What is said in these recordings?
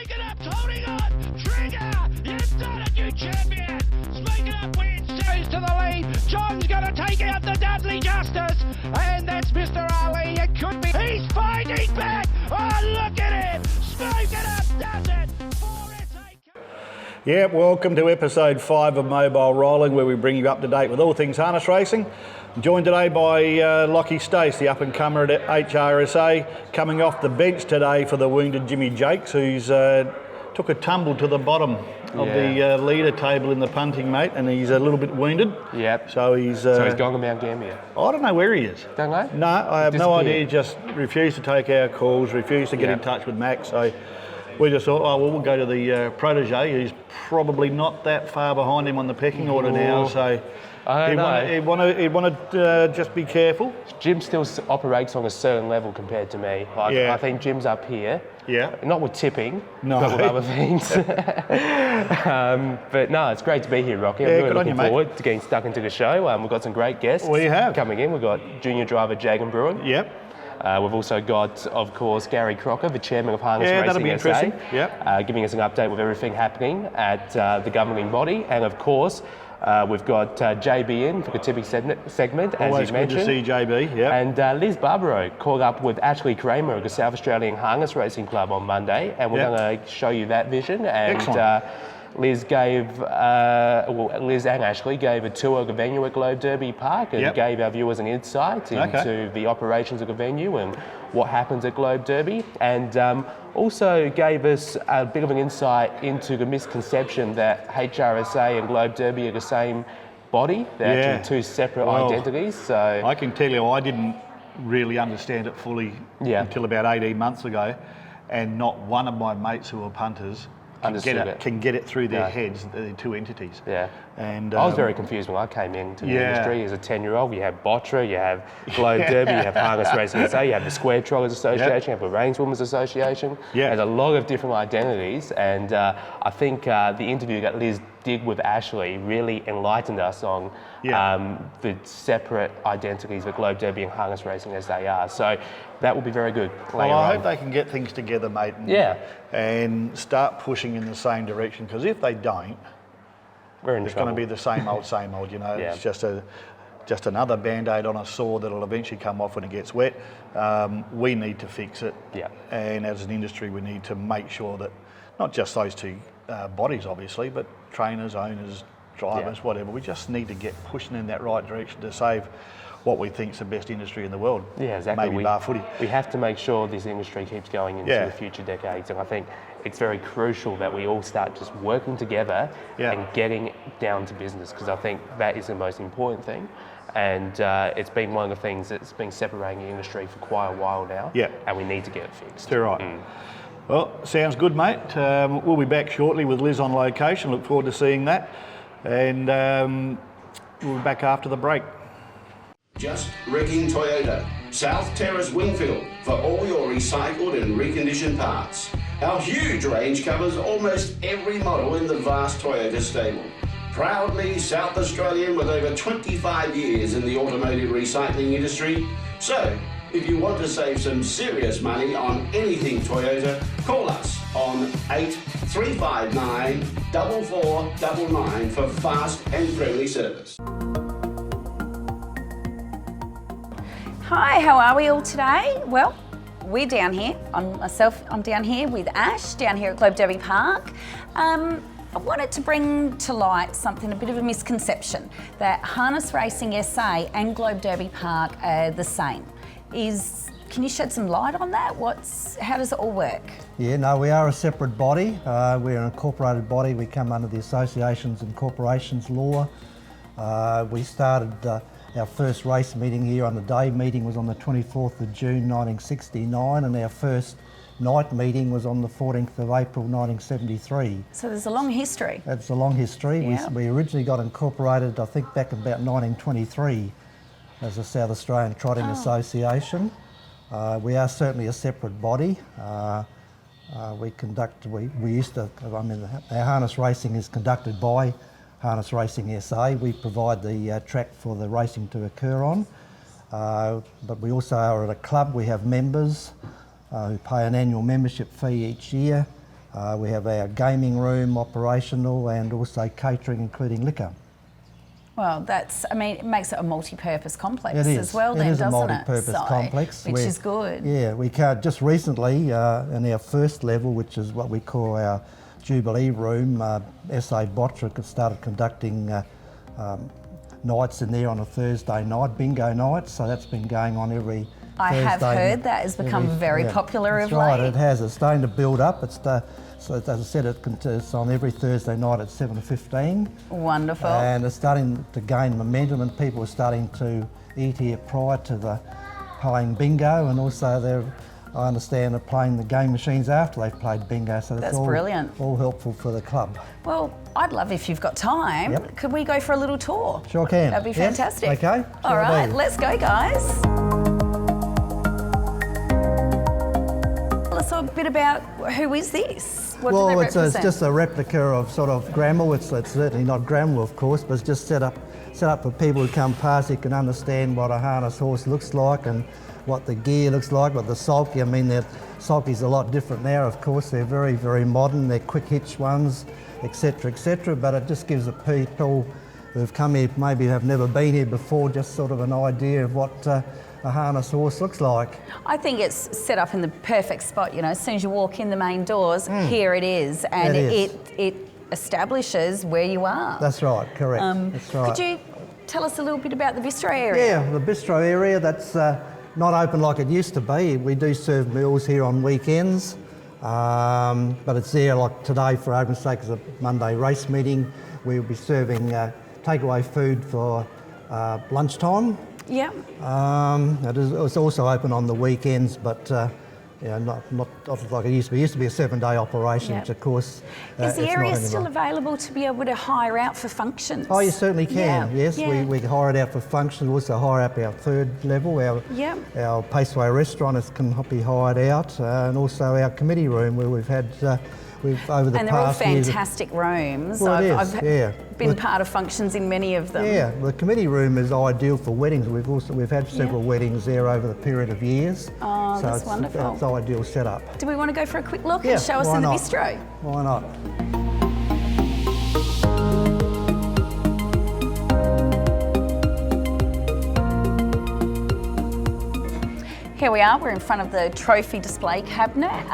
Speaking up, holding on, Trigger, you've done it, you champion. Speaking up, wins, goes to the lead. John's going to take out the Dudley Justice, and that's Mr. Ali. It could be. He's fighting back. Oh, look at him. Speaking up, does it. Yeah, welcome to episode 5 of Mobile Rolling, where we bring you up to date with all things harness racing. I'm joined today by Lachlan Stace, the up-and-comer at HRSA, coming off the bench today for the wounded Jimmy Jakes, who's took a tumble to the bottom of the leader table in the punting, mate, and he's a little bit wounded. Yep. So he's going to Mount Gambier. I don't know where he is. Don't know? No, I have no idea. He just refused to take our calls, refused to get in touch with Max. So we just thought, oh, well, we'll go to the protege, who's probably not that far behind him on the pecking order now. So he wanted to just be careful. Jim still operates on a certain level compared to me. I think Jim's up here. Yeah. Not with tipping, no, but with other things. But no, it's great to be here, Rocky. I'm really looking forward to getting stuck into the show. We've got some great guests coming in. We've got junior driver Jayden Brewin. Yep. We've also got, of course, Gary Crocker, the chairman of Harness Racing that'll be interesting. SA, yep. Giving us an update with everything happening at the governing body. And of course, we've got JB in for the tipping segment, always as you mentioned. Good to see JB, yeah. And Liz Barbaro caught up with Ashley Kramer of the South Australian Harness Racing Club on Monday, and we're going to show you that vision. And excellent. Liz and Ashley gave a tour of the venue at Globe Derby Park and gave our viewers an insight into the operations of the venue and what happens at Globe Derby, and also gave us a bit of an insight into the misconception that HRSA and Globe Derby are the same body. They're actually two separate identities. So I can tell you, I didn't really understand it fully until about 18 months ago, and not one of my mates who are punters can get it through their heads, the two entities. Yeah. And I was very confused when I came into the industry as a 10-year-old. You have BOTRA, you have Globe Derby, you have Harness Racing SA, you have the Square Trollers Association, you have the Reigns Women's Association. There's a lot of different identities, and I think the interview that Liz did with Ashley really enlightened us on the separate identities of Globe Derby and Harness Racing as they are. So that will be very good. Well, I hope they can get things together, mate, and start pushing in the same direction, because if they don't, it's going to be the same old, you know. It's just another band-aid on a sore that'll eventually come off when it gets wet. We need to fix it, and as an industry we need to make sure that not just those two bodies obviously, but trainers, owners, drivers, whatever, we just need to get pushing in that right direction to save what we think is the best industry in the world. Yeah, exactly. Maybe bar footy. We have to make sure this industry keeps going into the future decades, and I think it's very crucial that we all start just working together and getting down to business, because I think that is the most important thing. And it's been one of the things that's been separating the industry for quite a while now, and we need to get it fixed. You're right. Well, sounds good, mate. We'll be back shortly with Liz on location. Look forward to seeing that. And we'll be back after the break. Just Wrecking Toyota, South Terrace Wingfield, for all your recycled and reconditioned parts. Our huge range covers almost every model in the vast Toyota stable. Proudly South Australian with over 25 years in the automotive recycling industry. So, if you want to save some serious money on anything Toyota, call us on 8359 4499 for fast and friendly service. Hi, how are we all today? Well, we're down here. I'm down here with Ash, down here at Globe Derby Park. I wanted to bring to light a bit of a misconception, that Harness Racing SA and Globe Derby Park are the same. Can you shed some light on that? How does it all work? Yeah, no, we are a separate body. We're an incorporated body. We come under the Associations and Corporations law. We started our first race meeting here on the day meeting was on the 24th of June 1969, and our first night meeting was on the 14th of April 1973. So there's a long history. That's a long history. Yeah. We originally got incorporated, I think, back about 1923 as the South Australian Trotting Association. We are certainly a separate body. Our harness racing is conducted by Harness Racing SA. We provide the track for the racing to occur on. But we also are at a club. We have members who pay an annual membership fee each year. We have our gaming room operational and also catering, including liquor. Well, it makes it a multi-purpose complex as well, it is doesn't a multi-purpose complex. Which is good. Yeah, we just recently, in our first level, which is what we call our Jubilee room, SA Butterworth have started conducting nights in there on a Thursday night, bingo nights, so that's been going on every I Thursday. have heard that has become very popular of late. That's right, it has. It's starting to build up. So as I said, it's on every Thursday night at 7:15. Wonderful. And it's starting to gain momentum, and people are starting to eat here prior to the playing bingo, and also I understand they're playing the game machines after they've played bingo. So that's brilliant. All helpful for the club. Well, I'd love if you've got time. Yep. Could we go for a little tour? Sure can. That'd be fantastic. Yes. Okay. All right, let's go, guys. Tell us a bit about who is this? What do they represent? It's just a replica of sort of Gramel. It's certainly not Gramel, of course, but it's just set up for people who come past who can understand what a harness horse looks like and what the gear looks like, what the sulky. I mean, the sulky's a lot different now, of course. They're very, very modern. They're quick hitch ones, etc., but it just gives the people who've come here, maybe have never been here before, just sort of an idea of what a harness horse looks like. I think it's set up in the perfect spot. As soon as you walk in the main doors, here it is, and it establishes where you are. That's right, correct. That's right. Could you tell us a little bit about the bistro area? Yeah, the bistro area, that's not open like it used to be. We do serve meals here on weekends, but it's there like today, for argument's sake, as a Monday race meeting. We'll be serving takeaway food for lunchtime. Yeah. It's also open on the weekends, but not like it used to be. It used to be a 7-day operation, which of course is the area still available to be able to hire out for functions? Oh, you certainly can. Yeah. Yes, we hire it out for functions. We also hire out our third level. Our Paceway restaurant can be hired out, and also our committee room where we've had. Over the and they're past all fantastic rooms. Well, I've been part of functions in many of them. Yeah, the committee room is ideal for weddings. We've had several weddings there over the period of years. Oh, so that's wonderful. It's ideal setup. Do we want to go for a quick look and show us in the bistro? Why not? Here we are. We're in front of the trophy display cabinet.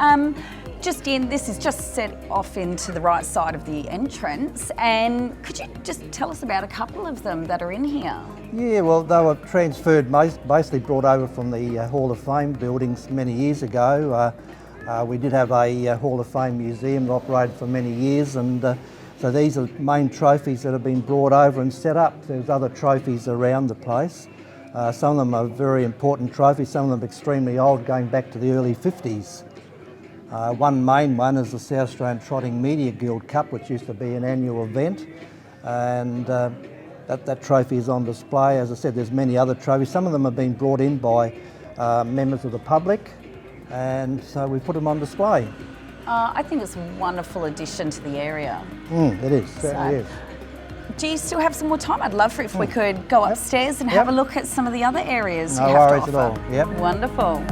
This is just set off into the right side of the entrance, and could you just tell us about a couple of them that are in here? Yeah, well, they were transferred, basically brought over from the Hall of Fame buildings many years ago. We did have a Hall of Fame museum that operated for many years, and so these are main trophies that have been brought over and set up. There's other trophies around the place. Some of them are very important trophies, some of them extremely old, going back to the early 50s. One main one is the South Australian Trotting Media Guild Cup, which used to be an annual event, and that trophy is on display. As I said, there's many other trophies. Some of them have been brought in by members of the public, and so we put them on display. I think it's a wonderful addition to the area. It is, certainly is. Do you still have some more time? I'd love if we could go upstairs and have a look at some of the other areas you have to offer. No worries at all. Yep. Wonderful.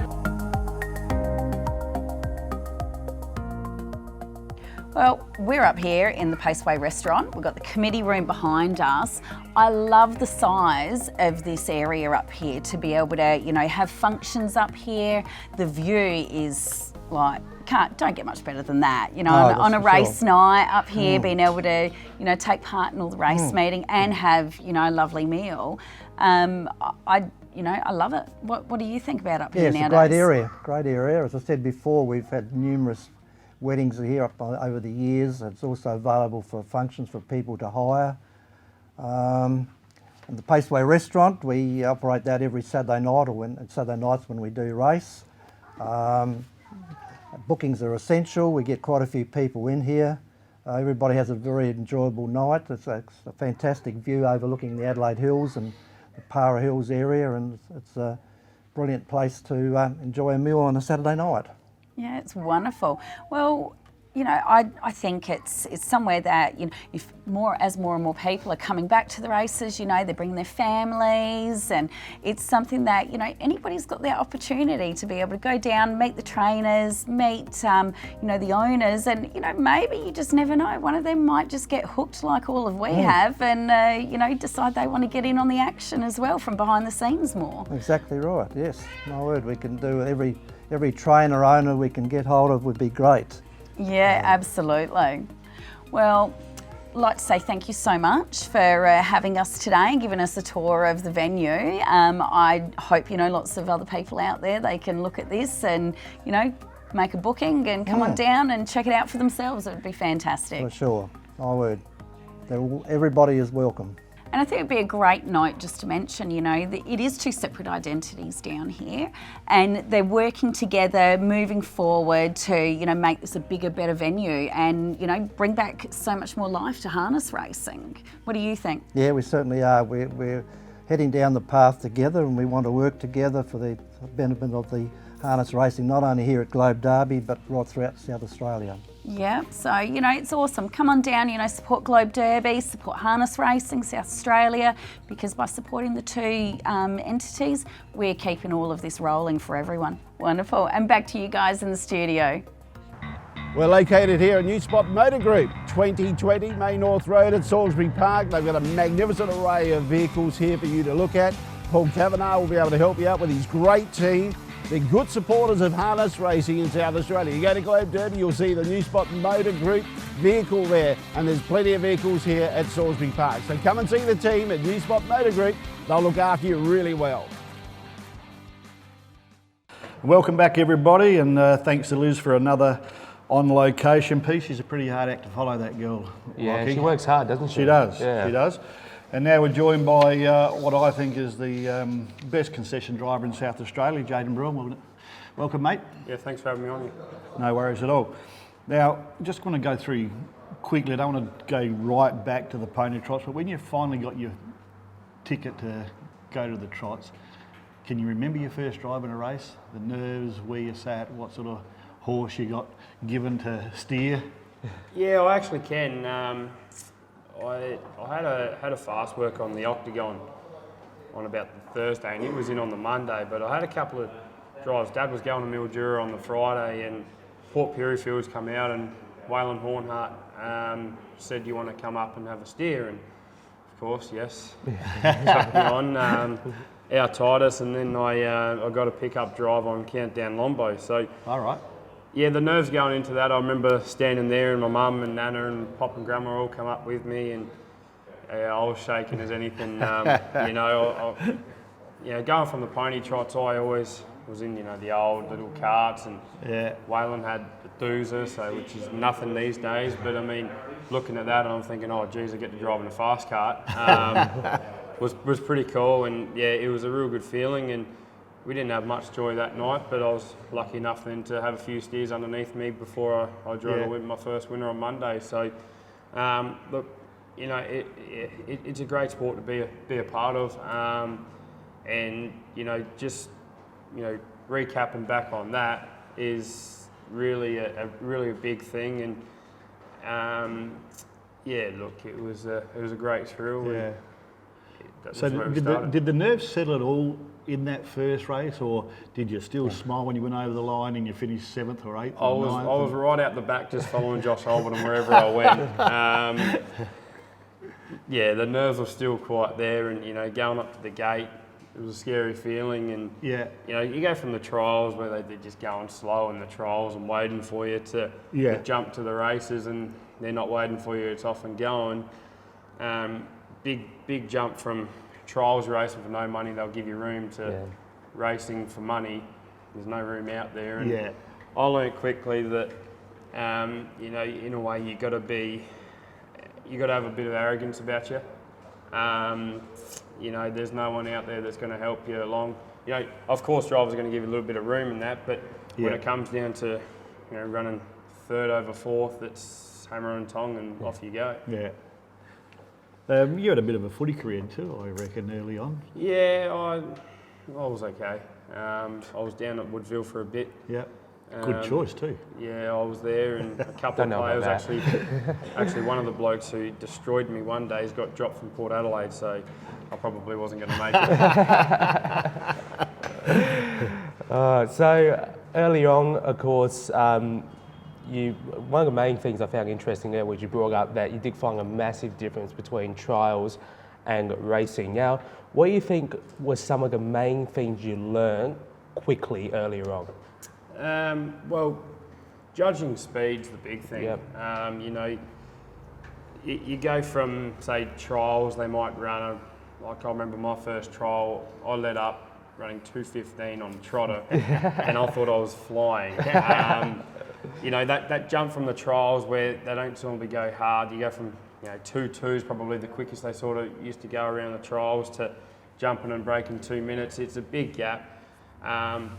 Well, we're up here in the Paceway restaurant. We've got the committee room behind us. I love the size of this area up here to be able to, have functions up here. The view is like, don't get much better than that. On a race night up here, being able to, take part in all the race meeting and have, a lovely meal. I love it. What do you think about up here nowadays? It's a great area. As I said before, we've had numerous weddings here over the years. It's also available for functions for people to hire. And the Paceway restaurant, we operate that every Saturday night Saturday nights when we do race. Bookings are essential. We get quite a few people in here. Everybody has a very enjoyable night. It's a fantastic view overlooking the Adelaide Hills and the Para Hills area, and it's a brilliant place to enjoy a meal on a Saturday night. Yeah, it's wonderful. Well, you know, I think it's somewhere that, you know, if more and more people are coming back to the races, you know, they're bringing their families, and it's something that, you know, anybody's got the opportunity to be able to go down, meet the trainers, meet, you know, the owners, and, you know, maybe you just never know. One of them might just get hooked like all of we have, and, you know, decide they want to get in on the action as well from behind the scenes more. Exactly right, yes. My word, we can do every trainer, owner we can get hold of would be great. Yeah, absolutely. Well, I'd like to say thank you so much for having us today and giving us a tour of the venue. I hope, you know, lots of other people out there, they can look at this and, you know, make a booking and come on down and check it out for themselves. It would be fantastic. For sure, my word. Everybody is welcome. And I think it'd be a great note just to mention, you know, that it is two separate identities down here, and they're working together, moving forward to, you know, make this a bigger, better venue and, you know, bring back so much more life to harness racing. What do you think? Yeah, we certainly are. We're heading down the path together, and we want to work together for the benefit of the harness racing, not only here at Globe Derby, but right throughout South Australia. Yeah, so, you know, it's awesome. Come on down, you know, support Globe Derby, support harness racing, South Australia, because by supporting the two entities, we're keeping all of this rolling for everyone. Wonderful. And back to you guys in the studio. We're located here at New Spot Motor Group, 2020 Main North Road at Salisbury Park. They've got a magnificent array of vehicles here for you to look at. Paul Kavanagh will be able to help you out with his great team. They're good supporters of harness racing in South Australia. You go to Globe Derby, you'll see the New Spot Motor Group vehicle there, and there's plenty of vehicles here at Salisbury Park. So come and see the team at New Spot Motor Group. They'll look after you really well. Welcome back, everybody, and thanks to Liz for another on-location piece. She's a pretty hard act to follow, that girl. Yeah, Lachie. she works hard, doesn't she? She does, yeah. She does. And now we're joined by what I think is the best concession driver in South Australia, Jayden Brewin. Welcome, mate. Yeah, thanks for having me on here. No worries at all. Now, just want to go through quickly. I don't want to go right back to the pony trots, but when you finally got your ticket to go to the trots, can you remember your first drive in a race? The nerves, where you sat, what sort of horse you got given to steer? Yeah, I actually can. I had a fast work on the Octagon on about the Thursday, and it was in on the Monday, but I had a couple of drives. Dad was going to Mildura on the Friday, and Port Pirie Fields come out, and Waylon Hornhart said, "Do you want to come up and have a steer?" And of course, yes, chucked me on, out Titus, and then I got a pickup drive on Countdown Lombo. So, all right. Yeah, the nerves going into that. I remember standing there, and my mum and Nana and Pop and Grandma all come up with me, and I was shaking as anything. You know, going from the pony trots, I always was in, you know, the old little carts, and Waylon had the Doozer, so which is nothing these days. But I mean, looking at that, and I'm thinking, oh, geez, I get to drive in a fast cart. Was pretty cool, and yeah, it was a real good feeling. And we didn't have much joy that night, but I was lucky enough then to have a few steers underneath me before I drove my first winner on Monday. So, look, you know, it's a great sport to be a part of, and you know, just, you know, recapping back on that is really a big thing, and yeah, look, it was a great thrill. Yeah. So did the nerves settle at all in that first race, or did you still smile when you went over the line and you finished 7th or 8th? I was right out the back just following Josh Holborn wherever I went. Yeah, the nerves were still quite there, and you know, going up to the gate, it was a scary feeling. And you know, you go from the trials where they're just going slow in the trials and waiting for you to jump to the races, and they're not waiting for you, it's off and going. Big jump from trials racing for no money, they'll give you room, to racing for money. There's no room out there. And I learned quickly that you know, in a way, you got to have a bit of arrogance about you. You know, there's no one out there that's going to help you along. You know, of course, drivers are going to give you a little bit of room in that, but when it comes down to, you know, running 3rd over 4th, it's hammer and tong, and off you go. Yeah. You had a bit of a footy career too, I reckon, early on. Yeah, I was okay. I was down at Woodville for a bit. Yeah. Good choice too. Yeah, I was there, and a couple of players actually one of the blokes who destroyed me one day has got dropped from Port Adelaide, so I probably wasn't going to make it. So early on, of course, one of the main things I found interesting there was you brought up that you did find a massive difference between trials and racing. Now, what do you think were some of the main things you learned quickly earlier on? Well, judging speed's the big thing. Yep. You know, you go from, say, trials, they might run like I remember my first trial, I led up running 2:15 on the trotter, and I thought I was flying. You know, that jump from the trials where they don't normally go hard, you go from 2:2 is probably the quickest they sort of used to go around the trials to jumping and breaking 2 minutes. It's a big gap,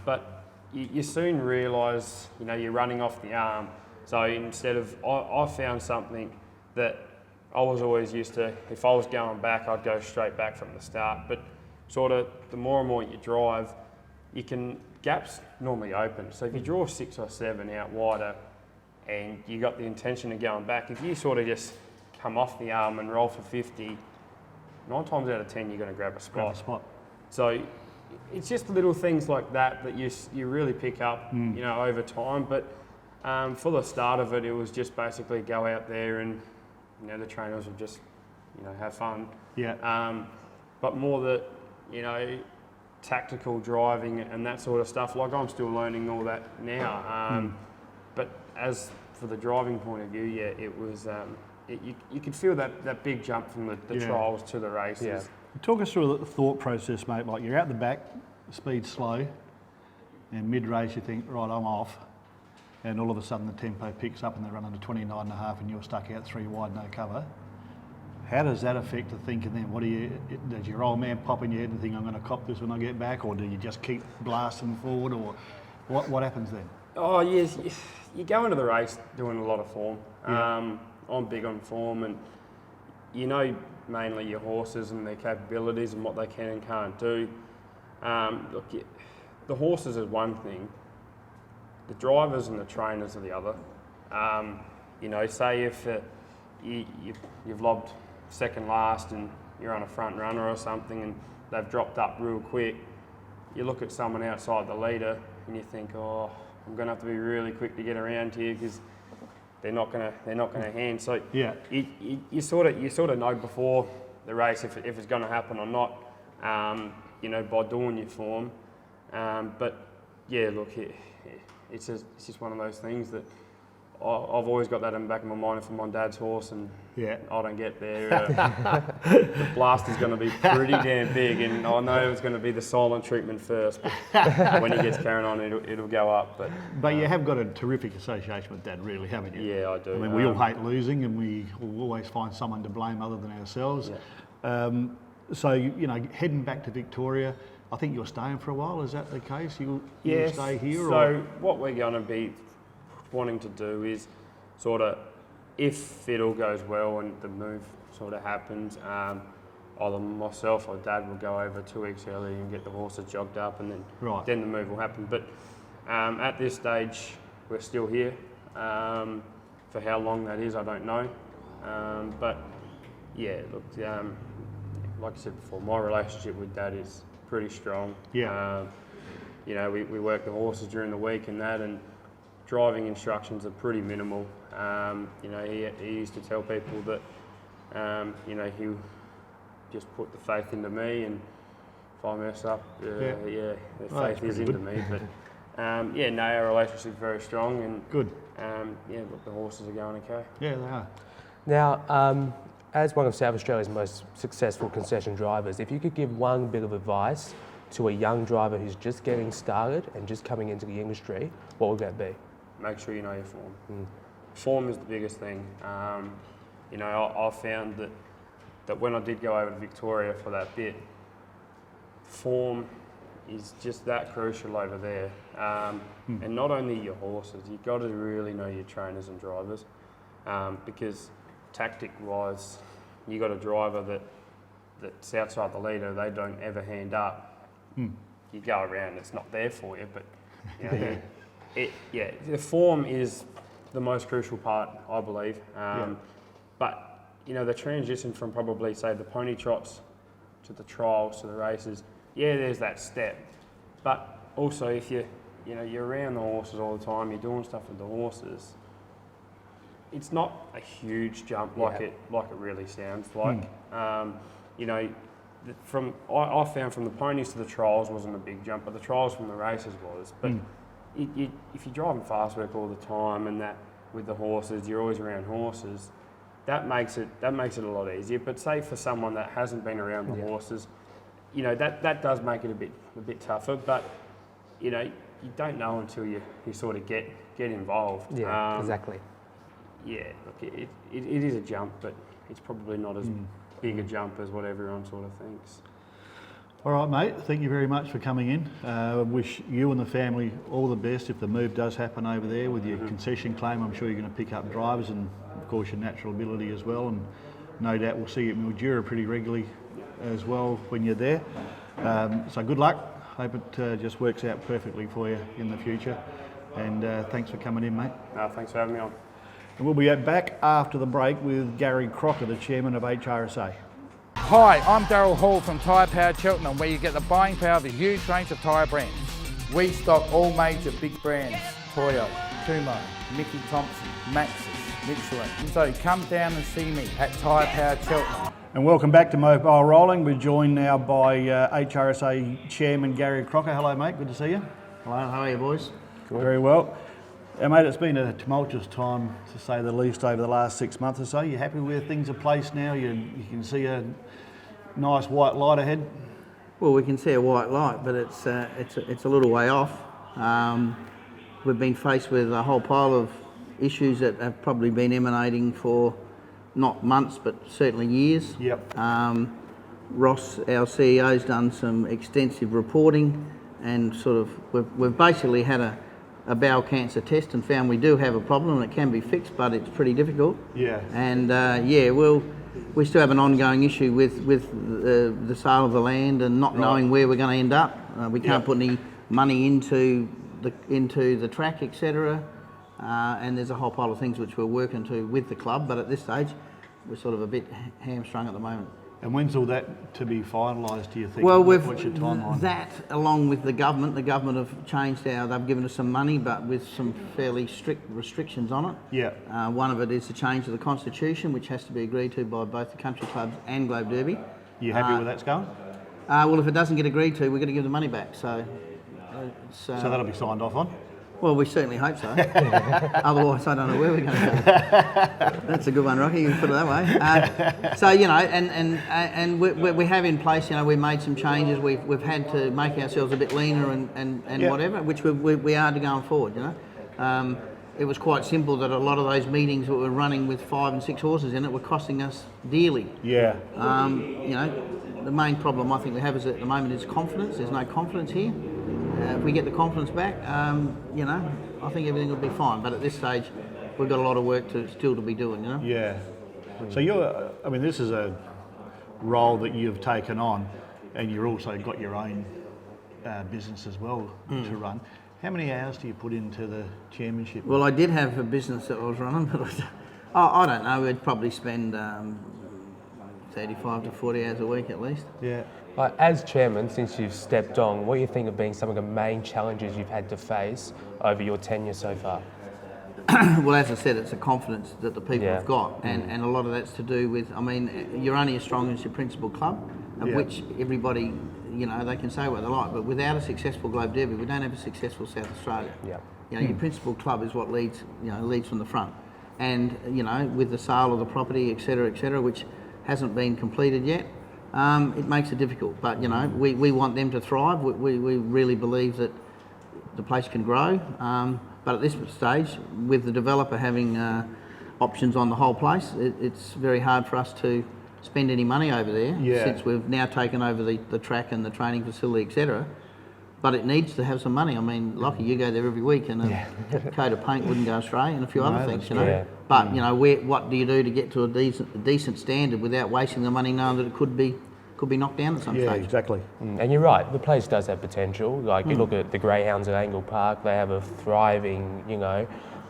but you soon realise, you're running off the arm. So instead of, I found something that I was always used to, if I was going back, I'd go straight back from the start. But sort of the more and more you drive, gaps normally open. So if you draw 6 or 7 out wider and you got the intention of going back, if you sort of just come off the arm and roll for 50, 9 times out of 10 you're going to grab a spot. So it's just little things like that you really pick up, over time. But for the start of it, it was just basically go out there and, the trainers would just, have fun. Yeah. But more the, tactical driving and that sort of stuff. Like I'm still learning all that now. But as for the driving point of view, it was, you could feel that big jump from the trials to the races. Yeah. Talk us through the thought process, mate. Like you're out the back, speed's slow, and mid-race you think, right, I'm off, and all of a sudden the tempo picks up and they're running to 29.5 and you're stuck out 3 wide, no cover. How does that affect the thinking then? Does your old man pop in your head and think, I'm going to cop this when I get back, or do you just keep blasting forward, or what happens then? Oh, yes, you go into the race doing a lot of form. Yeah. I'm big on form, and mainly your horses and their capabilities and what they can and can't do. Look, the horses is one thing, the drivers and the trainers are the other. Say if you've lobbed second last and you're on a front runner or something and they've dropped up real quick, you look at someone outside the leader and you think, oh, I'm going to have to be really quick to get around here because they're not going to hand. So yeah, you sort of know before the race if it's going to happen or not. By doing your form. But yeah, look, it's just one of those things that I've always got that in the back of my mind. If I'm on Dad's horse and I don't get there, the blast is going to be pretty damn big, and I know it's going to be the silent treatment first. But when he gets carrying on, it'll go up. But you have got a terrific association with Dad, really, haven't you? Yeah, I do. I mean, we all hate losing, and we will always find someone to blame other than ourselves. Yeah. So heading back to Victoria, I think you're staying for a while. Is that the case? You'll stay here? So what we're going to be wanting to do is sort of, if it all goes well and the move sort of happens, either myself or Dad will go over 2 weeks early and get the horses jogged up, and then the move will happen. But at this stage, we're still here. For how long that is, I don't know. But yeah, look, like I said before, my relationship with Dad is pretty strong. Yeah. We work the horses during the week and that, and driving instructions are pretty minimal. He used to tell people that, he just put the faith into me, and if I mess up, the faith is into me. But our relationship's very strong, and good. Look, the horses are going okay. Yeah, they are. Now, as one of South Australia's most successful concession drivers, if you could give one bit of advice to a young driver who's just getting started and just coming into the industry, what would that be? Make sure you know your form. Form is the biggest thing. I found that when I did go over to Victoria for that bit, form is just that crucial over there. And not only your horses, you've got to really know your trainers and drivers, because tactic-wise, you got a driver that's outside the leader, they don't ever hand up. You go around, it's not there for you, but the form is the most crucial part, I believe. But you know, the transition from probably say the pony trots to the trials to the races, there's that step. But also, if you're around the horses all the time, you're doing stuff with the horses, it's not a huge jump like it really sounds like. You know, I found from the ponies to the trials wasn't a big jump, but the trials from the races was. But if you're driving fast work all the time and that with the horses, you're always around horses, that makes it a lot easier. But say for someone that hasn't been around the horses, you know, that does make it a bit tougher. But you know, you don't know until you sort of get involved. Yeah, exactly. Yeah, look, it is a jump, but it's probably not as big a jump as what everyone sort of thinks. All right, mate. Thank you very much for coming in. I wish you and the family all the best if the move does happen over there with your concession claim. I'm sure you're going to pick up drivers and, of course, your natural ability as well. And no doubt we'll see you at Mildura pretty regularly as well when you're there. So good luck. Hope it just works out perfectly for you in the future. And thanks for coming in, mate. Thanks for having me on. And we'll be back after the break with Gary Crocker, the chairman of HRSA. Hi, I'm Darryl Hall from Tyre Power Cheltenham, where you get the buying power of a huge range of tyre brands. We stock all major big brands: Toyo, Kumho, Mickey Thompson, Maxxis, Michelin. So come down and see me at Tyre Power Cheltenham. And welcome back to Mobile Rolling. We're joined now by HRSA Chairman Gary Crocker. Hello, mate. Good to see you. Hello, how are you, boys? Good. Very well. Mate, it's been a tumultuous time, to say the least, over the last 6 months or so. You happy where things are placed now? You can see a nice white light ahead? Well, we can see a white light, but it's a little way off. We've been faced with a whole pile of issues that have probably been emanating for not months, but certainly years. Yep. Ross, our CEO, has done some extensive reporting, and sort of we've basically had a bowel cancer test and found we do have a problem, and it can be fixed, but it's pretty difficult. Yeah. And we still have an ongoing issue with the sale of the land and not knowing where we're going to end up. We can't put any money into the track, etc. And there's a whole pile of things which we're working to with the club, but at this stage we're sort of a bit hamstrung at the moment. And when's all that to be finalised, do you think? Well, what's your timeline? That, along with the government have changed they've given us some money, but with some fairly strict restrictions on it. Yeah. One of it is the change of the constitution, which has to be agreed to by both the country clubs and Globe Derby. You happy with that's going? Well, if it doesn't get agreed to, we're going to give the money back. So that'll be signed off on? Well, we certainly hope so. Otherwise, I don't know where we're going to go. That's a good one, Rocky. You can put it that way. So you know, and we have in place. You know, we've made some changes. We've had to make ourselves a bit leaner and whatever, which we are to going forward. You know, it was quite simple that a lot of those meetings that were running with 5 and 6 horses in it were costing us dearly. Yeah. You know, the main problem I think we have is at the moment is confidence. There's no confidence here. If we get the confidence back, you know, I think everything will be fine. But at this stage, we've got a lot of work still to be doing, you know? Yeah. So this is a role that you've taken on, and you've also got your own business as well to run. How many hours do you put into the chairmanship? Well, I did have a business that I was running, but I don't know. We'd probably spend 35 to 40 hours a week at least. Yeah. As chairman, since you've stepped on, what do you think have been some of the main challenges you've had to face over your tenure so far? Well, as I said, it's the confidence that the people have got, and a lot of that's to do with, I mean, you're only as strong as your principal club, of which everybody, you know, they can say what they like, but without a successful Globe Derby, we don't have a successful South Australia. Yeah. You know, your principal club is what leads from the front, and you know, with the sale of the property, etc., which hasn't been completed yet. It makes it difficult, but you know, we want them to thrive. We really believe that the place can grow, but at this stage, with the developer having options on the whole place, it's very hard for us to spend any money over there since we've now taken over the track and the training facility, etc. But it needs to have some money. I mean, Lachie, you go there every week, and a coat of paint wouldn't go astray, and a few other things, you know. Yeah. But you know, what do you do to get to a decent standard without wasting the money, knowing that it could be could be knocked down at some Yeah, stage. exactly. And you're right, the place does have potential. Like you look at the Greyhounds at Angle Park, they have a thriving,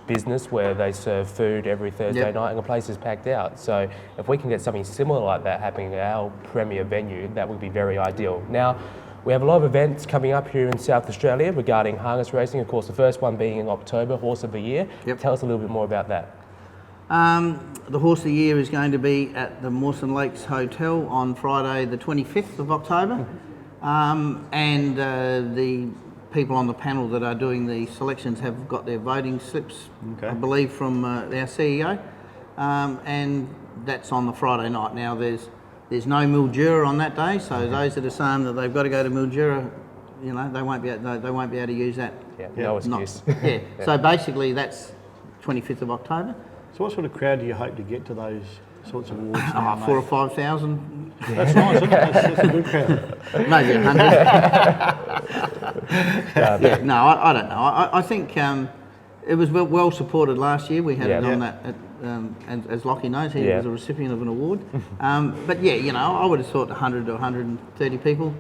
business where they serve food every Thursday night and the place is packed out. So if we can get something similar like that happening at our premier venue, that would be very ideal. Now, we have a lot of events coming up here in South Australia regarding harness racing. Of course, the first one being in October, Horse of the Year. Tell us a little bit more about that. The Horse of the Year is going to be at the Mawson Lakes Hotel on Friday the 25th of October. And the people on the panel that are doing the selections have got their voting slips, I believe, from our CEO. And that's on the Friday night. Now, there's no Mildura on that day, so those that are saying that they've got to go to Mildura, they won't be able to use that. No excuse. So basically, that's 25th of October. So what sort of crowd do you hope to get to those sorts of awards? 4,000 or 5,000. That's nice, isn't it? That's a good crowd. Maybe 100. No, I don't know. I think it was well supported last year. We had it on that, and as Lachie knows, he was a recipient of an award. But I would have thought 100 to 130 people.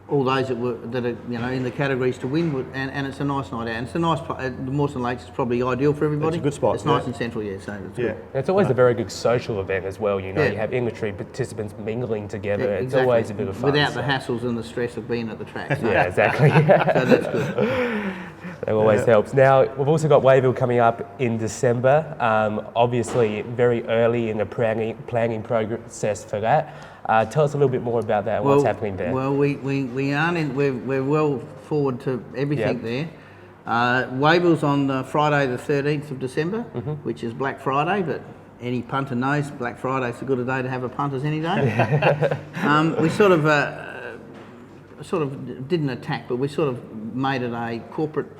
All those that are in the categories to win, and it's a nice night out. And it's a nice. The Mawson Lakes is probably ideal for everybody. It's a good spot. It's nice and central, so it's good. It's always a very good social event as well. You have industry participants mingling together. It's always a bit of fun. Without the hassles and the stress of being at the track. So. Yeah, exactly. So that's good. That always helps. Now, we've also got Wayville coming up in December. Obviously, very early in the planning process for that. Tell us a little bit more about that and what's happening there. Well, we're well forward to everything there. Wayville's on Friday the 13th of December, which is Black Friday, but any punter knows Black Friday's as good a day to have a punt as any day. We sort of didn't attack, but we sort of made it a corporate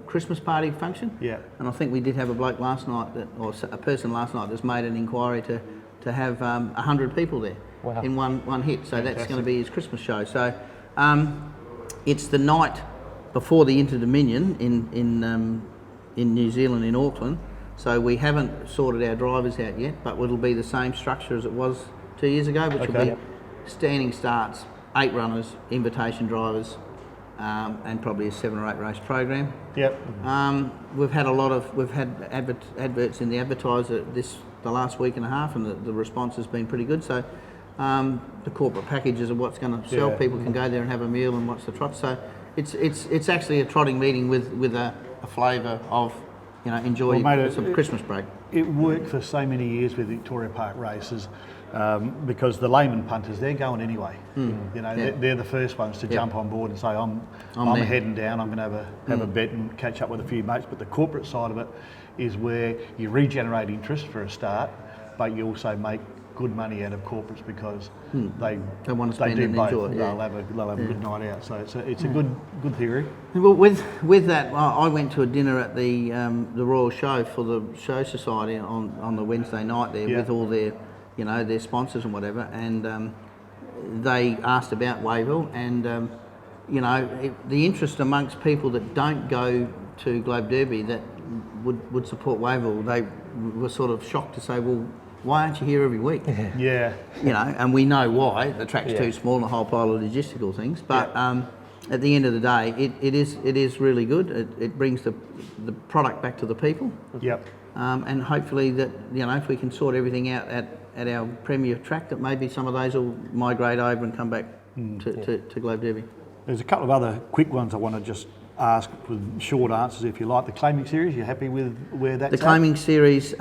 Christmas party function. Yeah. And I think we did have a bloke last night, or a person last night that's made an inquiry to have 100 people there. Wow. In one hit, so that's going to be his Christmas show. So it's the night before the Inter-Dominion in New Zealand, in Auckland. So we haven't sorted our drivers out yet, but it'll be the same structure as it was 2 years ago, which will be standing starts, 8 runners, invitation drivers, and probably a 7 or 8 race program. Yep. We've had adverts in the advertiser the last week and a half, and the response has been pretty good. So the corporate packages of what's going to sell, people can go there and have a meal and watch the trot. So it's actually a trotting meeting with a flavour of enjoy some Christmas break. It worked for so many years with Victoria Park races because the layman punters, they're going anyway. They're the first ones to jump on board and say, I'm heading down, I'm going to have a bet and catch up with a few mates. But the corporate side of it is where you regenerate interest for a start, but you also make good money out of corporates because they want to spend and both. enjoy it. They'll have a good night out. So it's a good theory. Well, with that, I went to a dinner at the Royal Show for the Show Society on the Wednesday night there with all their their sponsors and whatever, and they asked about Wayville, and the interest amongst people that don't go to Globe Derby that would support Wayville, they were sort of shocked to say, well, why aren't you here every week? Yeah. And we know why. The track's too small and a whole pile of logistical things. But at the end of the day, it is really good. It brings the product back to the people. Yep. And hopefully that if we can sort everything out at our premier track, that maybe some of those will migrate over and come back to Globe Derby. There's a couple of other quick ones I want to just ask with short answers, if you like. The claiming series, you happy with where that's The claiming series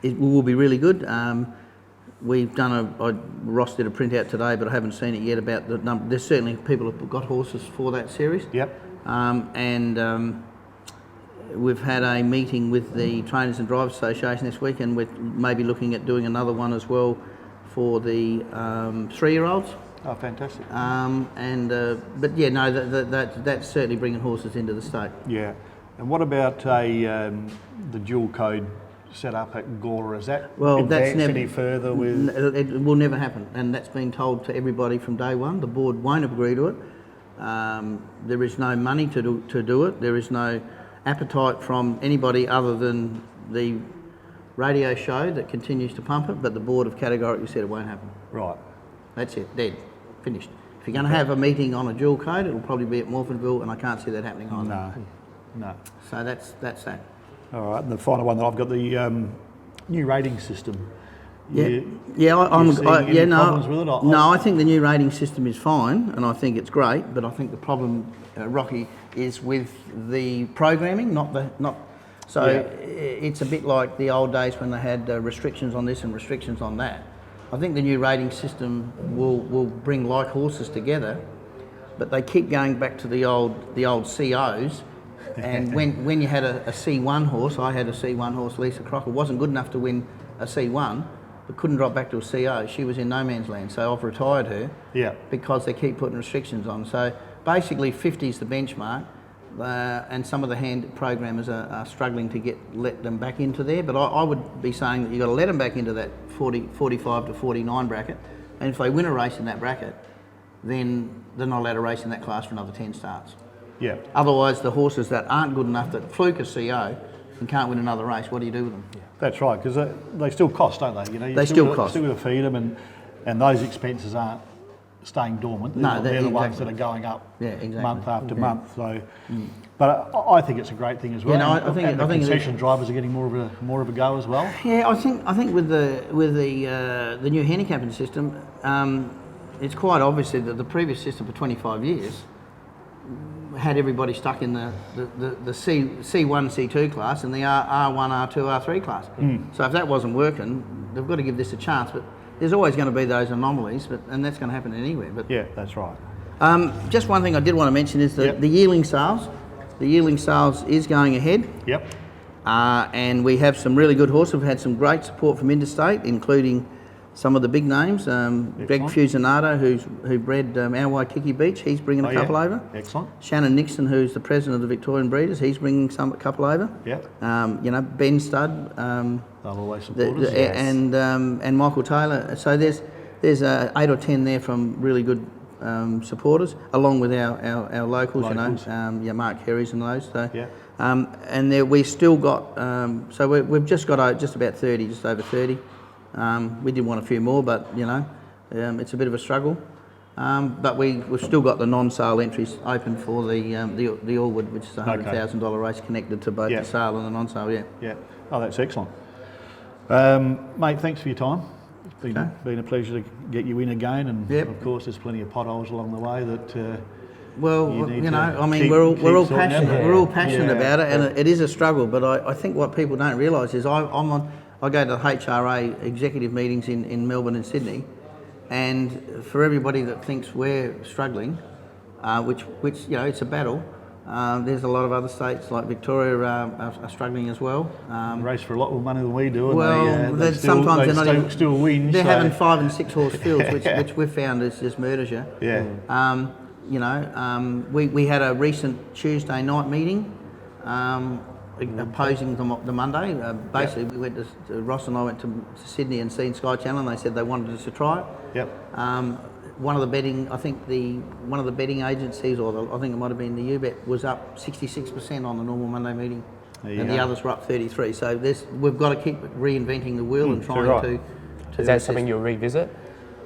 will be really good. We've done Ross did a printout today, but I haven't seen it yet about the number. There's certainly people who've got horses for that series. Yep. And we've had a meeting with the Trainers and Drivers Association this week, and we're maybe looking at doing another one as well for the 3-year-olds. Oh, fantastic. But yeah, no, that's certainly bringing horses into the state. Yeah. And what about the dual code set up at Gawler? Is that advanced any further with? It will never happen, and that's been told to everybody from day one. The board won't agree to it. There is no money to do it. There is no appetite from anybody other than the radio show that continues to pump it, but the board have categorically said it won't happen. Right. That's it, dead, finished. If you're going to have a meeting on a dual code, it'll probably be at Morphettville, and I can't see that happening either. No. So that's that. All right, and the final one that I've got, the new rating system. Problems with it? No, I think the new rating system is fine, and I think it's great. But I think the problem, Rocky, is with the programming, It's a bit like the old days when they had restrictions on this and restrictions on that. I think the new rating system will bring like horses together, but they keep going back to the old COs. And when you had a C1 horse, I had a C1 horse, Lisa Crocker, wasn't good enough to win a C1, but couldn't drop back to a CO. She was in no man's land, so I've retired her because they keep putting restrictions on. So basically 50 is the benchmark, and some of the hand programmers are struggling to let them back into there, but I would be saying that you've got to let them back into that 45 to 49 bracket, and if they win a race in that bracket, then they're not allowed to race in that class for another 10 starts. Yeah. Otherwise, the horses that aren't good enough, that fluke a CO and can't win another race, what do you do with them? Yeah. That's right, because they still cost, don't they? You know, they still cost. You've still got to feed them, and those expenses aren't staying dormant. They're the ones that are going up month after month. So, but I think it's a great thing as well. I think the concession drivers are getting more of a go as well. Yeah, I think with the new handicapping system, it's quite obvious that the previous system for 25 years had everybody stuck in the C1, C2 class and the R1, R2, R3 class. So if that wasn't working, they've got to give this a chance. But there's always going to be those anomalies, and that's going to happen anywhere. But yeah, that's right. Just one thing I did want to mention is the yearling sales. The yearling sales is going ahead. Yep. And we have some really good horses. We've had some great support from interstate, including some of the big names. Greg Fusionato, who bred our Waikiki Beach, he's bringing a couple over. Excellent. Shannon Nixon, who's the president of the Victorian Breeders, he's bringing a couple over. Yep. Ben Studd. They'll always support us. And Michael Taylor. So there's 8 or 10 there from really good supporters, along with our locals. Mark Herries and those. So, and there we still got. So we've just got just about 30, just over 30. We did want a few more, but it's a bit of a struggle. But we've still got the non-sale entries open for the Allwood, which is a $100,000 race connected to both the sale and the non-sale. Yeah. Oh, that's excellent. Mate, thanks for your time. It's been a pleasure to get you in again, and of course, there's plenty of potholes along the way that. We're all passionate. We're all passionate about it, and it is a struggle. But I think what people don't realise is I go to the HRA executive meetings in Melbourne and Sydney, and for everybody that thinks we're struggling, which it's a battle. There's a lot of other states like Victoria are struggling as well. Race for a lot more money than we do. And sometimes they're not even still win. They're having 5 and 6 horse fields, which we've found just murders you. Yeah. We had a recent Tuesday night meeting. Opposing the Monday. Basically, we went to Ross and I went to Sydney and seen Sky Channel, and they said they wanted us to try it. Yep. One of the betting agencies, or I think it might have been the UBET, was up 66% on the normal Monday meeting, and the others were up 33%. So we've got to keep reinventing the wheel and trying to. Is that something you'll revisit?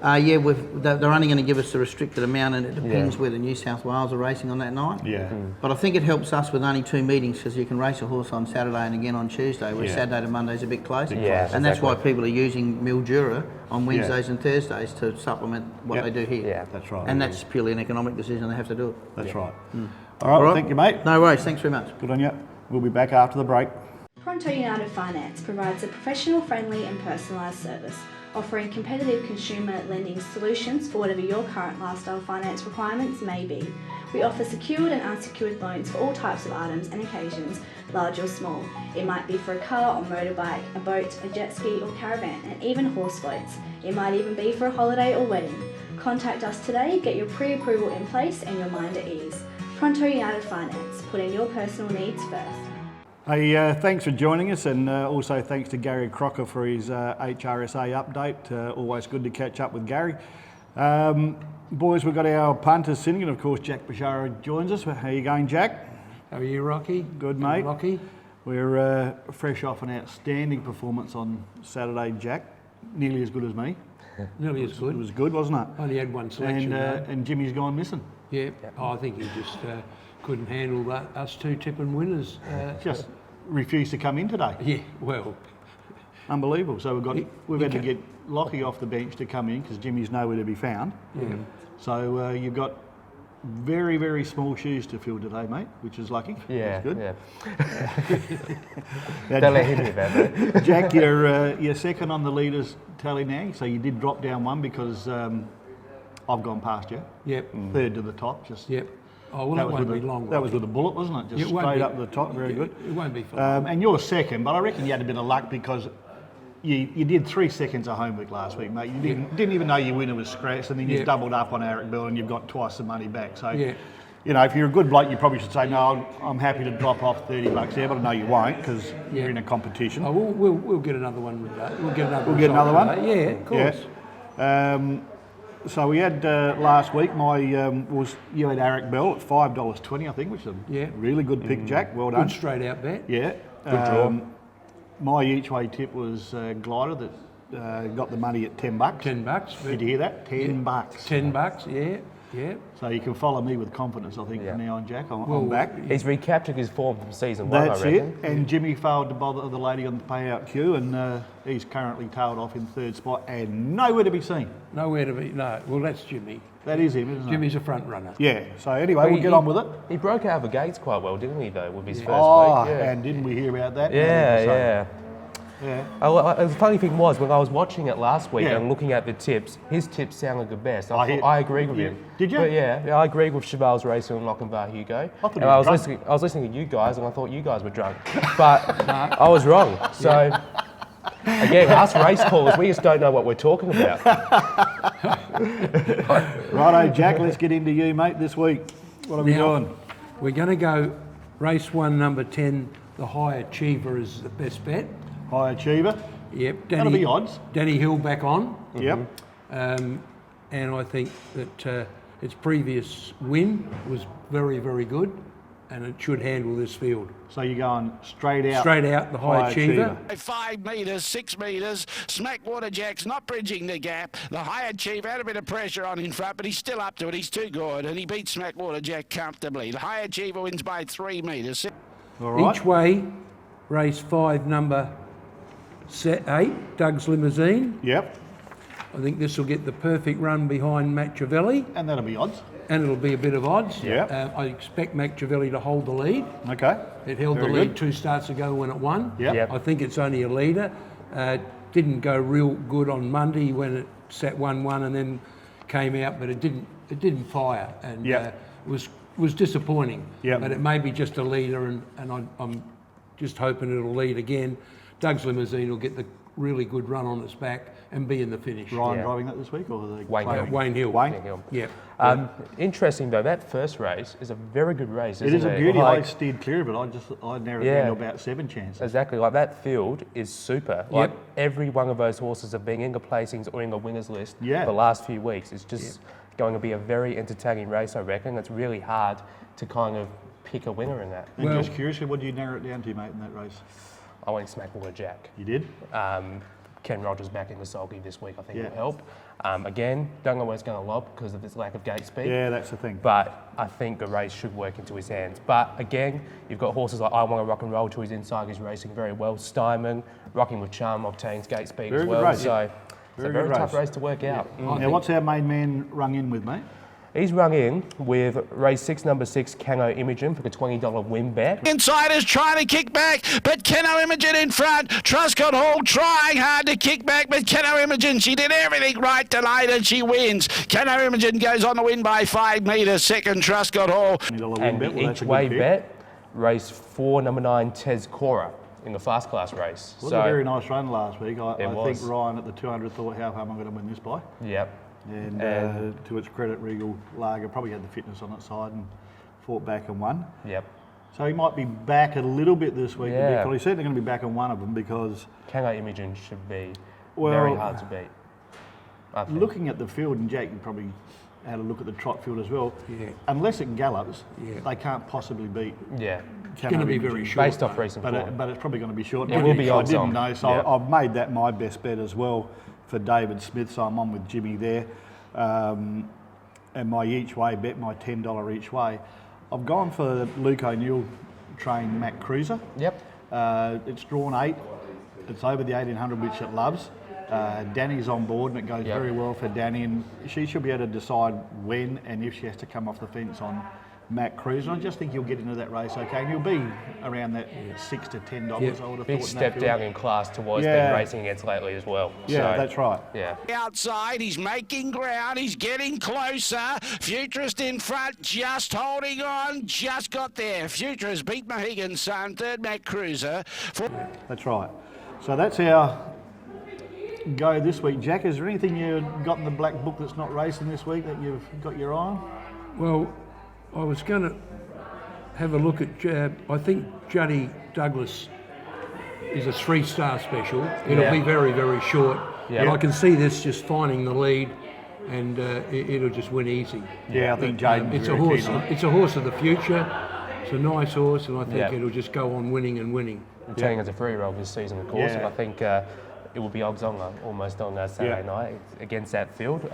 They're only going to give us a restricted amount, and it depends whether New South Wales are racing on that night. Yeah. But I think it helps us with only 2 meetings, because you can race a horse on Saturday and again on Tuesday, where Saturday to Monday's a bit close. And that's why people are using Mildura on Wednesdays and Thursdays to supplement what they do here. Yeah, that's right. And that's purely an economic decision. They have to do it. That's right. All right. Thank you, mate. No worries. Thanks very much. Good on you. We'll be back after the break. Pronto United Finance provides a professional, friendly and personalised service, offering competitive consumer lending solutions for whatever your current lifestyle finance requirements may be. We offer secured and unsecured loans for all types of items and occasions, large or small. It might be for a car or motorbike, a boat, a jet ski or caravan, and even horse floats. It might even be for a holiday or wedding. Contact us today, get your pre-approval in place and your mind at ease. Pronto United Finance, putting your personal needs first. Hey, thanks for joining us, and also thanks to Gary Crocker for his HRSA update. Always good to catch up with Gary. Boys, we've got our punters sitting, and of course Jack Bashara joins us. How are you going, Jack? How are you, Rocky? Good, mate. Rocky. We're fresh off an outstanding performance on Saturday, Jack. Nearly as good as me. Nearly as good. It was good, wasn't it? Only had one selection. And Jimmy's gone missing. Yeah, I think he just couldn't handle us two tipping winners. Just refused to come in today. Yeah, well. Unbelievable. So we've had to get Lachie off the bench to come in because Jimmy's nowhere to be found. Yeah. So you've got very, very small shoes to fill today, mate, which is lucky. Yeah, that's good. Yeah. Don't let him hear that. Jack, you're second on the leaders tally now, so you did drop down one because I've gone past you. Yep. Third to the top. Just. Yep. Oh, well, that won't be long. That was with a bullet, wasn't it? Just straight up to the top. Very good. It won't be for long. And you're second, but I reckon you had a bit of luck because you did 3 seconds of homework last week, mate. You didn't even know your winner was scratched, and then you doubled up on Eric Bell and you've got twice the money back. So, you know, if you're a good bloke, you probably should say, no, I'm happy to drop off $30 there, but I know you won't because you're in a competition. Oh, we'll get another one with that. We'll get another one? Yeah, of course. Yeah. So we had last week, you had Eric Bell at $5.20, I think, which is a really good pick, Jack. Well done. Good straight out bet. Yeah. Good draw. My each way tip was Glider that got the money at $10. $10. Did you hear that? $10. $10, yeah. So you can follow me with confidence, I think, from now on, Jack. I'm back. He's recaptured his form from season 1, That's I reckon. it. And Jimmy failed to bother the lady on the payout queue, and he's currently tailed off in third spot and nowhere to be seen. Nowhere to be. No. Well, that's Jimmy. That is him, isn't it? Jimmy's a front runner. Yeah. So anyway, we'll get on with it. He broke out of the gates quite well, didn't he, though, with his first week? And didn't we hear about that? Yeah. Yeah. The funny thing was, when I was watching it last week and looking at the tips, his tips sounded the best. I agreed with him. Did you? But I agreed with Cheval's Racing and Lochinvar Hugo. I was listening to you guys, and I thought you guys were drunk, but I was wrong. So again, us race callers, we just don't know what we're talking about. Righto, Jack. Let's get into you, mate. This week, what are we doing? We're going to go race 1, number 10. The High Achiever is the best bet. High Achiever. Yep. That'll be odds. Danny Hill back on. Yep. And I think that its previous win was very, very good, and it should handle this field. So you're going straight out? Straight out, the High Achiever. 5 metres, 6 metres, Smackwater Jack's not bridging the gap. The High Achiever had a bit of pressure on in front, but he's still up to it. He's too good, and he beats Smackwater Jack comfortably. The High Achiever wins by 3 metres. All right. Each way, race 5, number 8, Doug's Limousine. Yep. I think this will get the perfect run behind Machiavelli. And that'll be odds. And it'll be a bit of odds. Yep. I expect Machiavelli to hold the lead. Okay. It held the lead 2 starts ago when it won. Yep. I think it's only a leader. Didn't go real good on Monday when it sat 1-1 and then came out, but it didn't fire, and was disappointing. Yep. But it may be just a leader, and I'm just hoping it'll lead again. Doug's Limousine will get the really good run on its back and be in the finish. Ryan driving that this week, or Wayne Hill. Yeah. Interesting though, that first race is a very good race. It is a beauty. I steered clear of it. I narrowed it down to about 7 chances. Exactly. Like that field is super. Like every one of those horses have been in the placings or in the winners list the last few weeks. It's just going to be a very entertaining race, I reckon. It's really hard to kind of pick a winner in that. And just curiously, what did you narrow it down to, mate, in that race? I went Smackwater Jack. You did? Ken Rogers back in the sulky this week, I think will help. Again, don't know where it's going to lob because of its lack of gate speed. Yeah, that's the thing. But I think the race should work into his hands. But again, you've got horses like I Want to Rock and Roll to his inside, he's racing very well. Steinman, Rocking with Charm obtains gate speed as well. So it's a very tough race to work out. Now, what's our main man rung in with, mate? He's rung in with race 6, number 6, Cano Imogen for the $20 win bet. Insiders trying to kick back, but Cano Imogen in front. Truscott Hall trying hard to kick back, but Cano Imogen, she did everything right tonight and she wins. Cano Imogen goes on to win by 5 metres, second Truscott Hall. And the each way bet, race 4, number 9, Tez Cora in the fast class race. It was a very nice run last week. I think Ryan at the 200 thought, how am I going to win this by? Yep. And to its credit, Regal Lager probably had the fitness on its side and fought back and won. Yep. So he might be back a little bit this week. Well, he's certainly going to be back on one of them because... Cano Imogen should be very hard to beat. Looking at the field, and Jack, you probably had a look at the trot field as well. Yeah. Unless it gallops, they can't possibly beat. Yeah. It's going to be very short. Based off recent form. But it's probably going to be short. It will be I didn't know, so I've made that my best bet as well for David Smith, so I'm on with Jimmy there. And my each way bet, my $10 each way, I've gone for Luke O'Neill trained Mac Cruiser. Yep. It's drawn 8. It's over the 1800, which it loves. Danny's on board, and it goes very well for Danny, and she should be able to decide when and if she has to come off the fence on Mac Cruiser. I just think you'll get into that race okay, and you'll be around that $6 to $10. I would have thought. Big step down in class to what he's been racing against lately as well. Yeah, so, that's right. Yeah. Outside, he's making ground, he's getting closer. Futurist in front, just holding on, just got there. Futurist beat Mohegan's son, third Mac Cruiser. That's right. So that's our go this week. Jack, is there anything you've got in the black book that's not racing this week that you've got your eye on? Well, I was going to have a look at, I think Juddy Douglas is a 3-star special. It'll be very, very short. Yeah. I can see this just finding the lead, and it'll just win easy. Yeah, I think Jayden. It's a horse. It's a horse of the future. It's a nice horse, and I think it'll just go on winning and winning. I'm training as a 3-year-old this season, of course, and I think it will be Ogzonga almost on Saturday night against that field.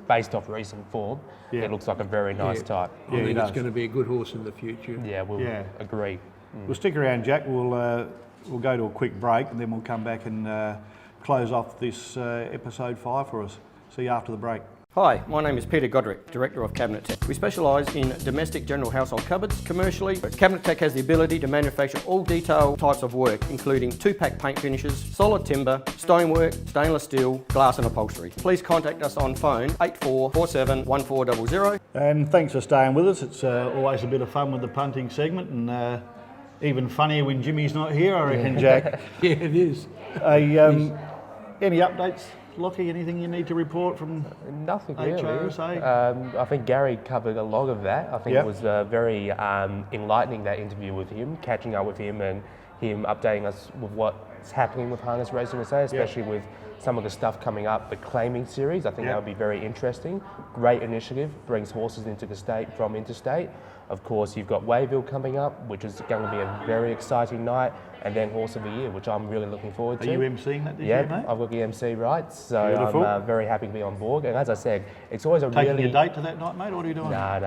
Based off recent form, it looks like a very nice type. I think it's going to be a good horse in the future. Yeah, we'll agree. We'll stick around, Jack. We'll go to a quick break, and then we'll come back and close off this episode 5 for us. See you after the break. Hi, my name is Peter Godric, Director of Cabinet Tech. We specialise in domestic general household cupboards commercially. Cabinet Tech has the ability to manufacture all detail types of work, including 2-pack paint finishes, solid timber, stonework, stainless steel, glass and upholstery. Please contact us on phone 8447 1400. And thanks for staying with us. It's always a bit of fun with the punting segment, and even funnier when Jimmy's not here, I reckon, Jack. Yeah, it is. Any updates? Lachie, anything you need to report from Nothing really. HRSA? I think Gary covered a lot of that. I think it was very enlightening, that interview with him, catching up with him and him updating us with what's happening with Harness Racing SA, especially with some of the stuff coming up, the claiming series. I think that would be very interesting. Great initiative, brings horses into the state from interstate. Of course, you've got Wayville coming up, which is going to be a very exciting night, and then Horse of the Year, which I'm really looking forward to. Are you emceeing that this year, mate? I've got the MC rights, so I'm very happy to be on board. And as I said, it's always Taking a date to that night, mate, or what are you doing? No.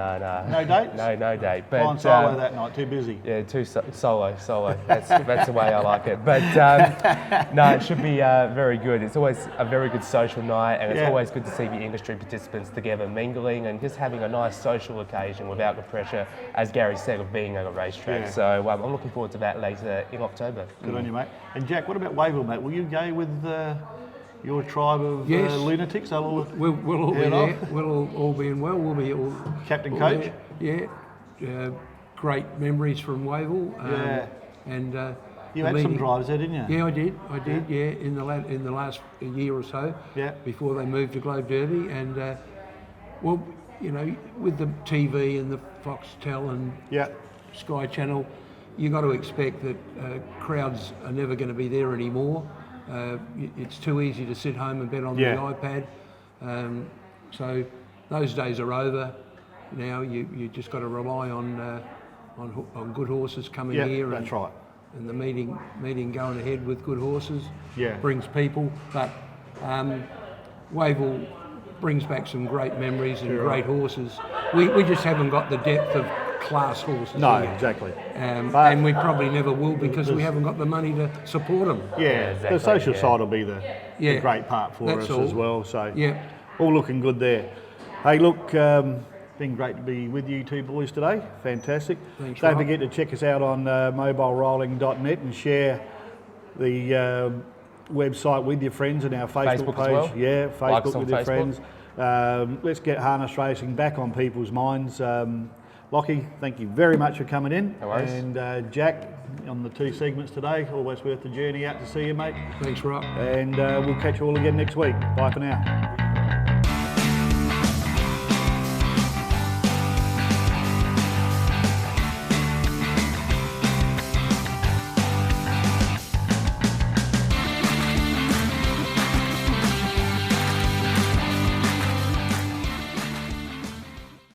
No dates? No date. But, Flying solo that night, too busy. Yeah, solo. That's the way I like it. But no, it should be very good. It's always a very good social night, and it's always good to see the industry participants together mingling and just having a nice social occasion without the pressure, as Gary said, of being at a racetrack. Yeah. So I'm looking forward to that later in October. Good on you, mate. And Jack, what about Wayville, mate? Will you go with your tribe of lunatics? We'll all be there. We'll all be in well. We'll be all captain coach. There. Yeah. Great memories from Wayville. And you had some drives there, didn't you? Yeah, I did. Yeah, in the last year or so. Yeah. Before they moved to Globe Derby, and well, you know, with the TV and the Foxtel and Sky Channel, you got to expect that crowds are never going to be there anymore. It's too easy to sit home and bet on the iPad. So those days are over. Now you just got to rely on good horses coming here. That's right. And the meeting going ahead with good horses brings people. But Wayville brings back some great memories and great horses. We just haven't got the depth of class horses. No, here. Exactly. And we probably never will, because we haven't got the money to support them. Yeah, exactly. The social side will be the great part for us as well. So all looking good there. Hey, look, been great to be with you two boys today. Fantastic. Thanks, Don't forget to check us out on mobilerolling.net and share the website with your friends and our Facebook page. As well. Yeah, Facebook with your Facebook. friends. Let's get harness racing back on people's minds. Lachie, thank you very much for coming in. No worries. And Jack, on the 2 segments today, always worth the journey out to see you, mate. Thanks, Rob. And we'll catch you all again next week. Bye for now.